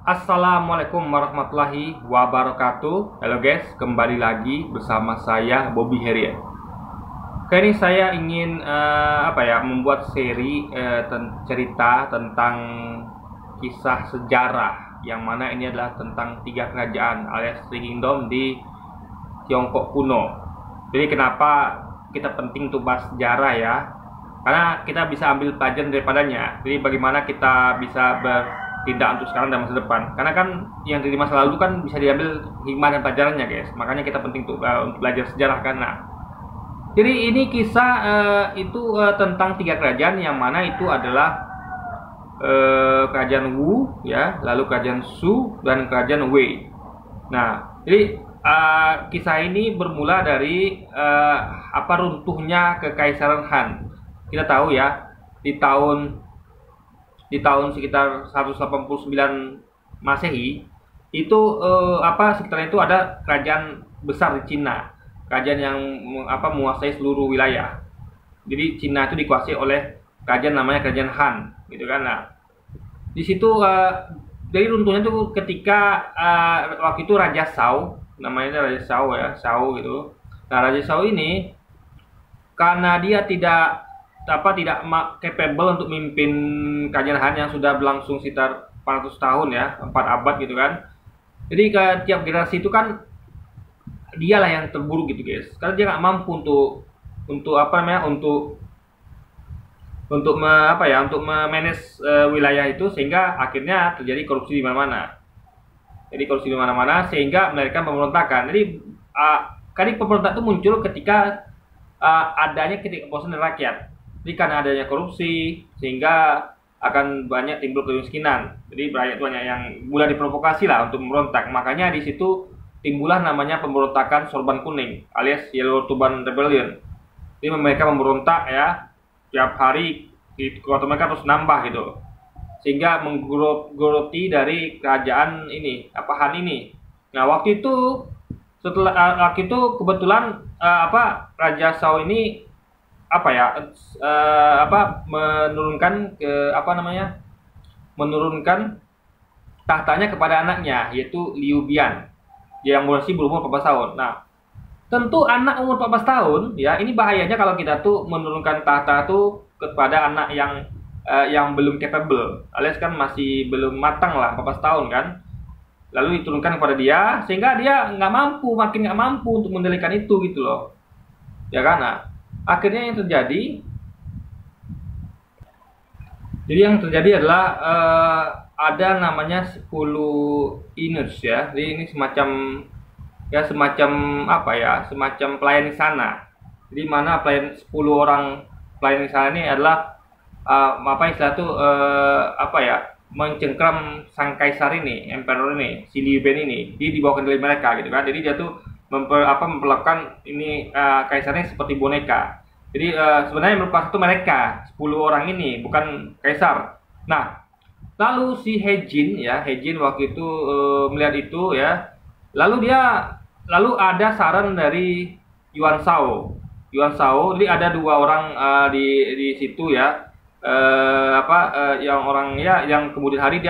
Assalamualaikum warahmatullahi wabarakatuh. Halo guys, kembali lagi bersama saya Bobby Herian. Kali ini saya ingin membuat seri cerita tentang kisah sejarah, yang mana ini adalah tentang 3 kerajaan alias 3 kingdom di Tiongkok kuno. Jadi kenapa kita penting untuk bahas sejarah ya? Karena kita bisa ambil pelajaran daripadanya. Jadi bagaimana kita bisa bertindak untuk sekarang dan masa depan. Karena kan yang dari masa lalu kan bisa diambil hikmah dan pelajarannya guys. Makanya kita penting untuk belajar sejarah karena. Jadi ini kisah tentang 3 kerajaan, yang mana itu adalah kerajaan Wu ya, lalu kerajaan Shu dan kerajaan Wei. Nah, jadi kisah ini bermula dari runtuhnya kekaisaran Han. Kita tahu ya, di tahun sekitar 189 Masehi itu sekitar itu ada kerajaan besar di Cina, kerajaan yang menguasai seluruh wilayah. Jadi Cina itu dikuasai oleh kerajaan namanya kerajaan Han, gitu kan. Nah, di situ dari runtuhnya itu ketika waktu itu Raja Shao, namanya Raja Shao ya, Shao gitu. Nah, Raja Shao ini karena dia tidak capable untuk memimpin kerajaan Han yang sudah berlangsung sekitar 400 tahun ya, 4 abad gitu kan. Jadi ke tiap generasi itu kan dialah yang terburuk gitu guys, karena dia nggak mampu untuk memanage wilayah itu, sehingga akhirnya terjadi korupsi di mana-mana. Jadi korupsi di mana-mana sehingga melahirkan pemberontakan. Jadi kali pemberontakan itu muncul ketika adanya ketidakpuasan dari rakyat. Jadi karena adanya korupsi sehingga akan banyak timbul kemiskinan. Jadi rakyat banyak yang mulai diprovokasi lah untuk memberontak. Makanya di situ timbullah namanya pemberontakan Sorban Kuning alias Yellow Turban Rebellion. Jadi mereka memberontak ya, tiap hari di kota mereka terus nambah gitu, sehingga menggeroti dari kerajaan ini Han ini. Nah, waktu itu kebetulan Raja Shao ini menurunkan tahtanya kepada anaknya, yaitu Liu Bian, yang masih berumur 14 tahun. Nah, tentu anak umur 14 tahun ya, ini bahayanya kalau kita tuh menurunkan tahta tuh kepada anak yang belum capable, alias kan masih belum matang lah, 14 tahun kan. Lalu diturunkan kepada dia sehingga dia makin nggak mampu untuk mengendalikan itu gitu loh. Ya kan? Nah, akhirnya yang terjadi adalah ada namanya 10 eunuchs ya. Jadi ini semacam pelayan di sana. Jadi mana 10 orang pelayan di sana ini adalah mencengkram sang kaisar ini, emperor ini, si Liu Bian ini. Dia dibawa kendali mereka gitu kan. Jadi dia tuh memperlakukan ini kaisarnya seperti boneka. Jadi sebenarnya yang berkuasa itu mereka 10 orang ini, bukan kaisar. Nah, lalu si He Jin waktu itu melihat itu ya. Lalu ada saran dari Yuan Shao. Jadi ada 2 orang di situ ya. Yang kemudian hari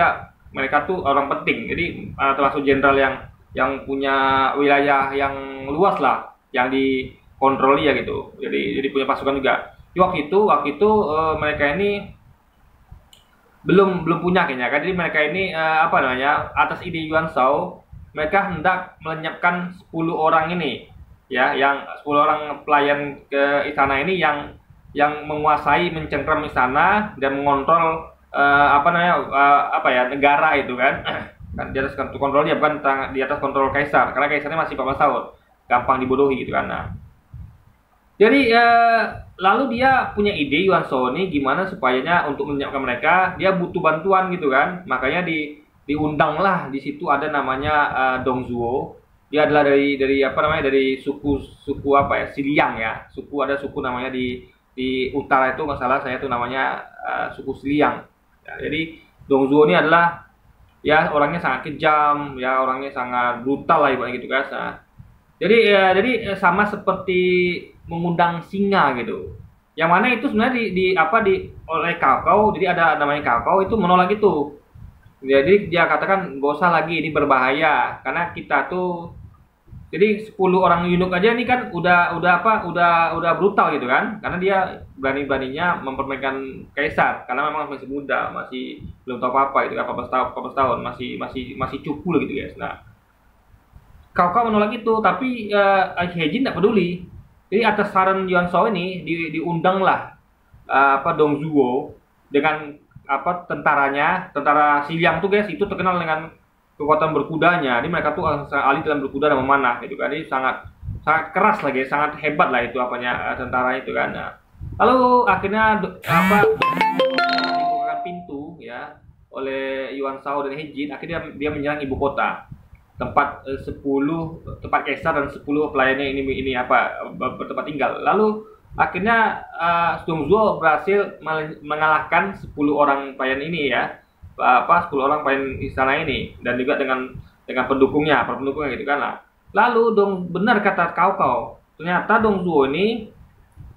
mereka tuh orang penting. Jadi termasuk jenderal yang punya wilayah yang luas lah, yang dikontrol ya gitu. Jadi punya pasukan juga. Waktu itu mereka ini belum punya kayaknya kan. Jadi mereka ini atas ide Yuan Shao, mereka hendak melenyapkan 10 orang ini ya, yang 10 orang pelayan ke istana ini yang menguasai, mencengkram istana dan mengontrol negara itu kan. Kan di atas kontrol dia, bukan di atas kontrol kaisar, karena kaisarnya masih 14 tahun, gampang dibodohi gitu kan. Nah, jadi lalu dia punya ide Yuan Shao ini gimana supayanya untuk melenyapkan mereka, dia butuh bantuan gitu kan. Makanya diundanglah, di situ ada namanya Dong Zhuo. Dia adalah dari suku Xiliang ya. Ada suku namanya di utara itu, nggak salah saya tuh namanya suku Xiliang. Ya, jadi Dong Zhuo ini adalah ya orangnya sangat kejam, ya orangnya sangat brutal lah ibaratnya gitu guys. Nah, jadi sama seperti mengundang singa gitu. Yang mana itu sebenarnya oleh Cao Cao. Jadi ada namanya Cao Cao itu menolak itu. Jadi dia katakan gak usah lagi, ini berbahaya karena kita tuh, jadi 10 orang eunuch aja ini kan udah brutal gitu kan, karena dia berani-beraninya mempermainkan kaisar karena memang masih muda, masih belum tahu apa-apa gitu kan, 14 tahun, masih cupu gitu guys. Nah, kau menolak itu, tapi Hejin tidak peduli. Jadi atas saran Yuan Shao ini diundanglah Dong Zhuo dengan tentaranya, tentara Xiliang tuh guys, itu terkenal dengan kekuatan berkudanya. Jadi mereka tuh sangat ahli dalam berkuda dan memanah gitu kan. Jadi sangat sangat keras lagi, sangat hebat lah itu tentara itu kan. Nah, lalu akhirnya dibukakan pintu ya oleh Yuan Shao dan Hejin, akhirnya dia menyerang ibu kota, tempat 10 tempat kaisar dan 10 pelayannya ini bertempat tinggal. Lalu akhirnya Dong Zhuo berhasil mengalahkan 10 orang pelayan ini ya, 10 orang pelayan istana ini, dan juga dengan pendukungnya, para pendukungnya gitu kan lah. Lalu benar kata kau, ternyata Dong Zhuo ini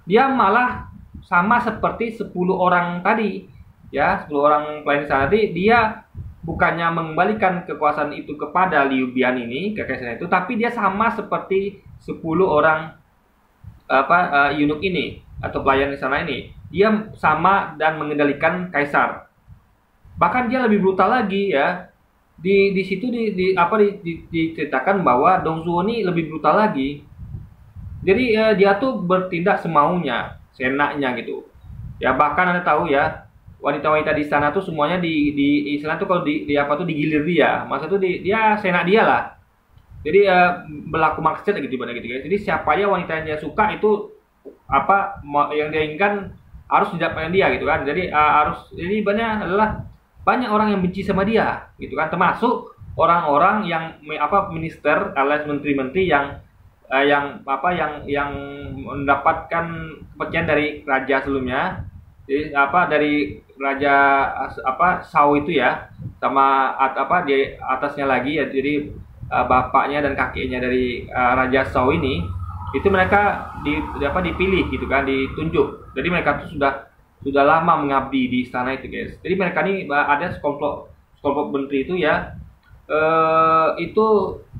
dia malah sama seperti 10 orang tadi ya, 10 orang pelayan istana tadi. Dia bukannya mengembalikan kekuasaan itu kepada Liu Bian ini, kekaisaran itu, tapi dia sama seperti 10 orang eunuch ini atau pelayan di sana ini. Dia sama dan mengendalikan kaisar. Bahkan dia lebih brutal lagi ya. Di situ diceritakan bahwa Dong Zhuo ini lebih brutal lagi. Jadi dia tuh bertindak semaunya, seenaknya gitu. Ya bahkan Anda tahu ya, wanita-wanita di sana tuh semuanya di istilah tuh kalau digilir dia, masa tuh dia seenak dia lah. Jadi berlaku maksud gitu gitu guys. Jadi siapa ya wanita yang dia suka itu yang dia inginkan harus didapatkan dia gitu kan. Jadi jadi banyak orang yang benci sama dia gitu kan, termasuk orang-orang yang minister alias menteri-menteri yang mendapatkan kepercayaan dari raja sebelumnya. Jadi dari raja Shao itu ya, sama di atasnya lagi ya, jadi bapaknya dan kakeknya dari raja Shao ini, itu mereka dipilih gitu kan, ditunjuk. Jadi mereka tuh sudah lama mengabdi di istana itu guys. Jadi mereka ini ada sekelompok menteri itu ya, itu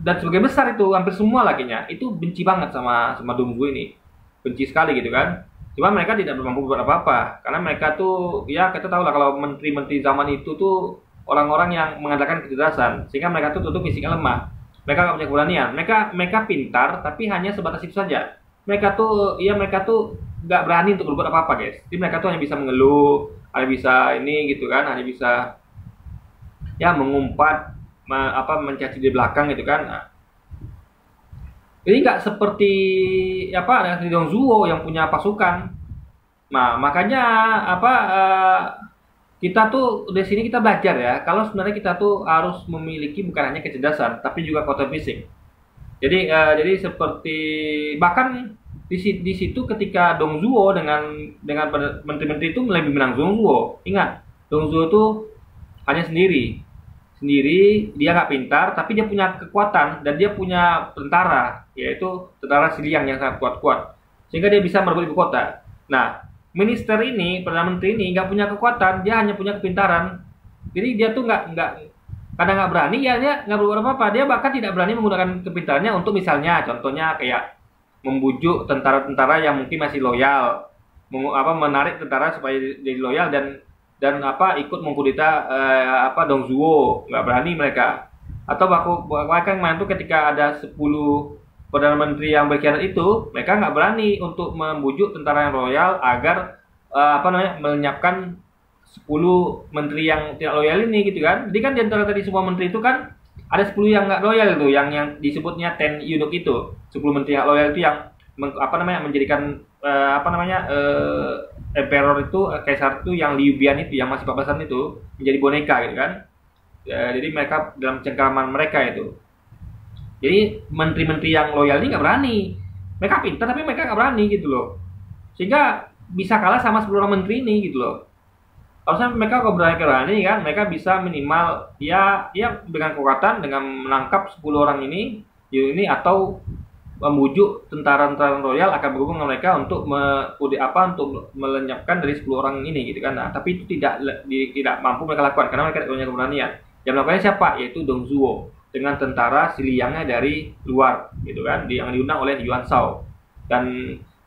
dan sebagian besar itu hampir semua lakinya itu benci banget sama Dong Zhuo ini, benci sekali gitu kan. Cuma mereka tidak mampu buat apa-apa karena mereka tuh ya, kita tahu lah kalau menteri-menteri zaman itu tuh orang-orang yang mengandalkan kecerdasan, sehingga mereka tuh fisiknya lemah. Mereka nggak punya keberanian. Mereka pintar tapi hanya sebatas itu saja. Mereka tuh nggak berani untuk berbuat apa-apa guys. Jadi mereka tuh hanya bisa mengeluh, hanya bisa ini gitu kan, hanya bisa ya mengumpat, mencaci di belakang gitu kan. Nah, jadi nggak seperti Dong Zhuo yang punya pasukan. Nah makanya kita tuh di sini kita belajar ya, kalau sebenarnya kita tuh harus memiliki bukan hanya kecerdasan tapi juga kekuatan fisik. Jadi seperti bahkan di situ ketika Dong Zhuo dengan menteri-menteri itu lebih menang Dong Zhuo. Ingat, Dong Zhuo tuh hanya sendiri, dia nggak pintar tapi dia punya kekuatan dan dia punya tentara, yaitu tentara Xiliang yang sangat kuat sehingga dia bisa merebut ibu kota. Nah, minister ini, perdana menteri ini nggak punya kekuatan, dia hanya punya kepintaran. Jadi dia tuh kadang nggak berani ya, dia nggak berbuat apa-apa. Dia bahkan tidak berani menggunakan kepintarannya untuk misalnya contohnya kayak membujuk tentara-tentara yang mungkin masih loyal, menarik tentara supaya jadi loyal dan ikut mengkudeta Dong Zhuo. Nggak berani mereka. Atau bahkan kemarin tuh ketika ada 10 perdana menteri yang berkhianat itu, mereka nggak berani untuk membujuk tentara yang loyal agar melenyapkan 10 menteri yang tidak loyal ini gitu kan. Jadi kan di antara tadi semua menteri itu kan ada 10 yang nggak loyal itu, yang disebutnya 10 eunuch itu, 10 menteri yang loyal itu yang menjadikan emperor itu, kaisar itu yang Liu Bian itu yang masih 14-an itu menjadi boneka gitu kan. Jadi mereka dalam cengkraman mereka itu. Jadi menteri-menteri yang loyal ini nggak berani. Mereka pintar tapi mereka nggak berani gitu loh. Sehingga bisa kalah sama 10 orang menteri ini gitu loh. Harusnya mereka kalau berani kan, mereka bisa minimal ya dengan kekuatan, dengan menangkap 10 orang ini atau membujuk tentara-tentara royal akan berhubung dengan mereka untuk untuk melenyapkan dari 10 orang ini gitu kan. Nah, tapi itu tidak mampu mereka lakukan karena mereka tidak punya keberanian. Yang melakukannya siapa? Yaitu Dong Zhuo dengan tentara Siliangnya dari luar, gitu kan, yang diundang oleh Yuan Shao dan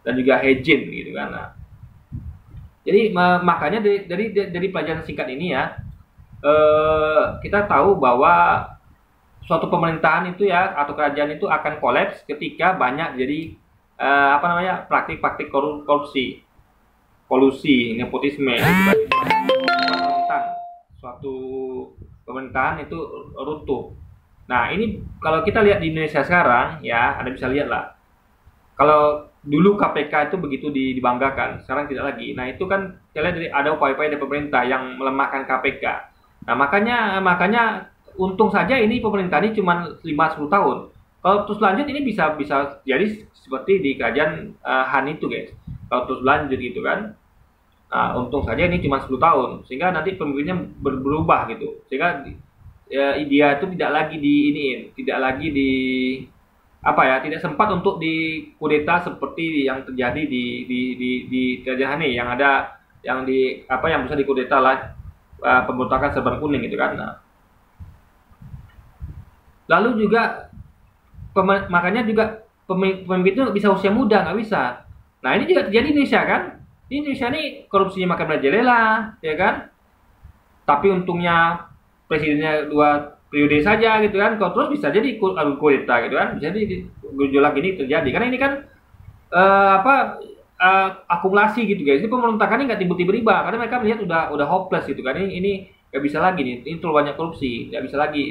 juga He Jin, gitu kan. Nah, jadi makanya dari pelajaran singkat ini ya, kita tahu bahwa suatu pemerintahan itu ya atau kerajaan itu akan kolaps ketika banyak jadi praktik-praktik korupsi, kolusi, nepotisme, gitu kan. Suatu pemerintahan itu runtuh. Nah, ini kalau kita lihat di Indonesia sekarang ya, Anda bisa lihat lah. Kalau dulu KPK itu begitu dibanggakan, sekarang tidak lagi. Nah, itu kan kita lihat ada upaya-upaya dari pemerintah yang melemahkan KPK. Nah, makanya untung saja ini pemerintah ini cuma 5-10 tahun. Kalau terus lanjut ini bisa jadi seperti di kerajaan Han itu, guys. Kalau terus lanjut gitu kan. Nah, untung saja ini cuma 10 tahun sehingga nanti pemimpinnya berubah gitu. Sehingga dia itu tidak lagi tidak sempat untuk dikudeta seperti yang terjadi di kerajaan Han yang ada yang bisa dikudeta lah pemberontakan Serban Kuning gitu kan. Nah, lalu juga makanya juga pemimpin itu bisa usia muda, nggak bisa. Nah, ini juga terjadi di Indonesia kan. Di Indonesia ini korupsinya makan merajalela, ya kan. Tapi untungnya presidennya 2 periode saja gitu kan. Kalau terus bisa jadi kudeta gitu kan. Bisa jadi gejolak ini terjadi. Karena ini kan akumulasi gitu guys. Ini pemberontakan ini nggak tiba-tiba berubah karena mereka melihat udah hopeless gitu kan. Ini nggak bisa lagi nih. Ini terlalu banyak korupsi, nggak bisa lagi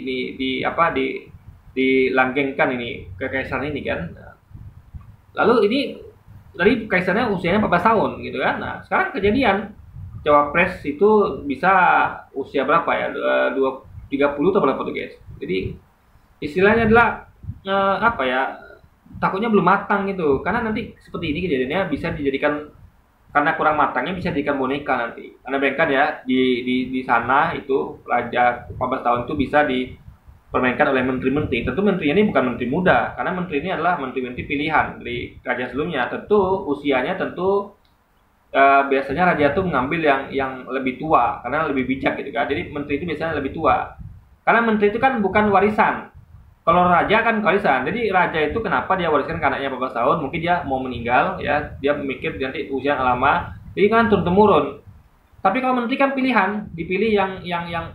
dilanggengkan ini kekaisaran ini kan. Lalu ini dari kaisarnya usianya 14 tahun gitu kan. Nah, sekarang kejadian cawapres itu bisa usia berapa ya? 30 atau berapa tuh guys. Jadi istilahnya adalah takutnya belum matang gitu. Karena nanti seperti ini kejadiannya bisa dijadikan karena kurang matangnya bisa dijadikan boneka nanti. Karena bayangkan ya di sana itu raja 14 tahun itu bisa dipermainkan oleh menteri-menteri. Tentu menterinya ini bukan menteri muda, karena menteri ini adalah menteri-menteri pilihan dari kerajaan sebelumnya. Tentu usianya biasanya raja itu mengambil yang lebih tua karena lebih bijak gitu kan. Jadi menteri itu biasanya lebih tua. Karena menteri itu kan bukan warisan. Kalau raja kan warisan. Jadi raja itu kenapa dia wariskan ke anaknya 14 tahun? Mungkin dia mau meninggal ya, dia memikir nanti usia lama. Jadi kan turun temurun. Tapi kalau menteri kan pilihan, dipilih yang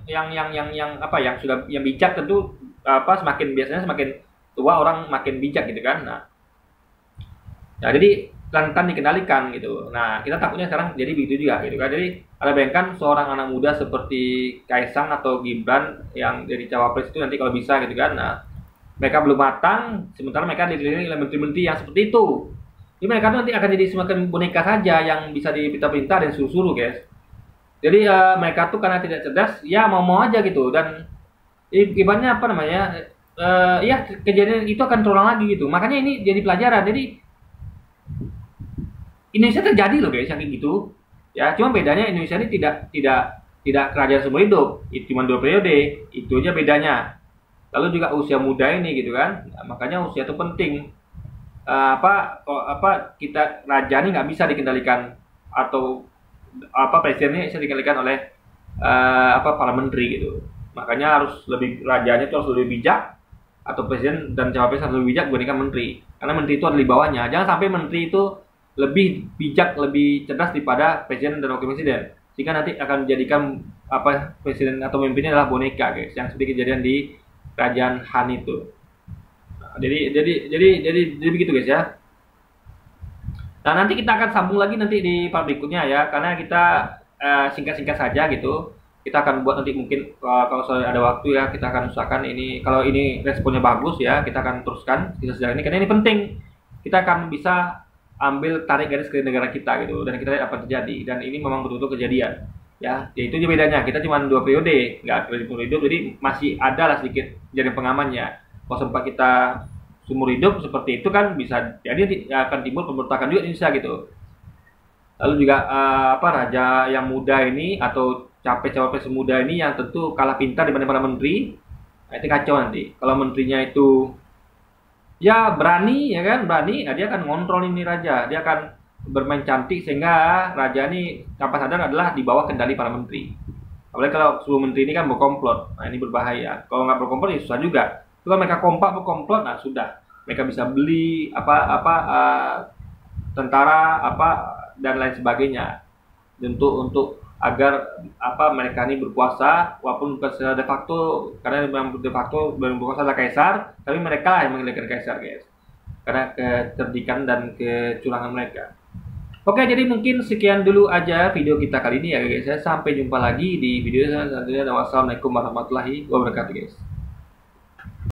sudah yang bijak tentu biasanya semakin tua orang makin bijak gitu kan. Nah, jadi rentan dikendalikan gitu. Nah, kita takutnya sekarang jadi begitu juga gitu kan. Jadi ada bayangkan seorang anak muda seperti Kaisang atau Gibran yang jadi cawapres itu nanti kalau bisa gitu kan. Nah, mereka belum matang, sementara mereka dikelilingi oleh menteri-menteri yang seperti itu. Jadi mereka nanti akan jadi semacam boneka saja yang bisa dipinta-pinta dan suruh-suruh, guys. Jadi mereka tuh karena tidak cerdas, ya mau-mau aja gitu. Dan ibaratnya kejadian itu akan terulang lagi gitu. Makanya ini jadi pelajaran. Jadi Indonesia terjadi loh guys yang kayak gitu. Ya, cuma bedanya Indonesia ini tidak kerajaan seumur hidup. Itu cuma 2 periode. Itu aja bedanya. Lalu juga usia muda ini gitu kan. Nah, makanya usia itu penting. Kita raja ini nggak bisa dikendalikan atau presiden ini bisa dikendalikan oleh para menteri gitu. Makanya rajanya itu harus lebih bijak atau presiden dan cawapres harus lebih bijak dibandingkan menteri. Karena menteri itu ada di bawahnya. Jangan sampai menteri itu lebih bijak, lebih cerdas daripada presiden dan wakil presiden. Sehingga nanti akan menjadikan presiden atau pemimpinnya adalah boneka guys, yang seperti kejadian di kerajaan Han itu. Nah, jadi begitu guys ya. Nah, nanti kita akan sambung lagi nanti di part berikutnya ya, karena kita singkat-singkat saja gitu. Kita akan buat nanti mungkin kalau ada waktu ya, kita akan usahakan ini, kalau ini responnya bagus ya, kita akan teruskan kisah sejarah ini karena ini penting. Kita akan bisa ambil tarik garis ke negara kita gitu, dan kita lihat apa terjadi, dan ini memang betul-betul kejadian ya. Itu aja bedanya, kita cuma 2 periode, nggak seumur hidup, jadi masih ada lah sedikit jadi pengamannya. Kalau sempat kita seumur hidup seperti itu kan bisa jadi akan timbul pemberontakan juga di Indonesia gitu. Lalu juga raja yang muda ini atau cawapres muda ini yang tentu kalah pintar dibanding para menteri. Nah, itu kacau nanti. Kalau menterinya itu ya berani ya kan, nah dia akan ngontrol ini raja, dia akan bermain cantik sehingga raja ini tanpa sadar adalah di bawah kendali para menteri. Apalagi kalau 10 menteri ini kan berkomplot. Nah, ini berbahaya. Kalau nggak berkomplot ya susah juga. Kalau mereka kompak berkomplot, nah sudah. Mereka bisa beli tentara dan lain sebagainya untuk agar mereka ini berkuasa walaupun bukan secara de facto, karena memang de facto berkuasa adalah kaisar, tapi mereka yang mengendalikan kaisar, guys, karena kecerdikan dan kecurangan mereka. Oke, jadi mungkin sekian dulu aja video kita kali ini ya guys. Sampai jumpa lagi di video selanjutnya. Wassalamualaikum warahmatullahi wabarakatuh, guys.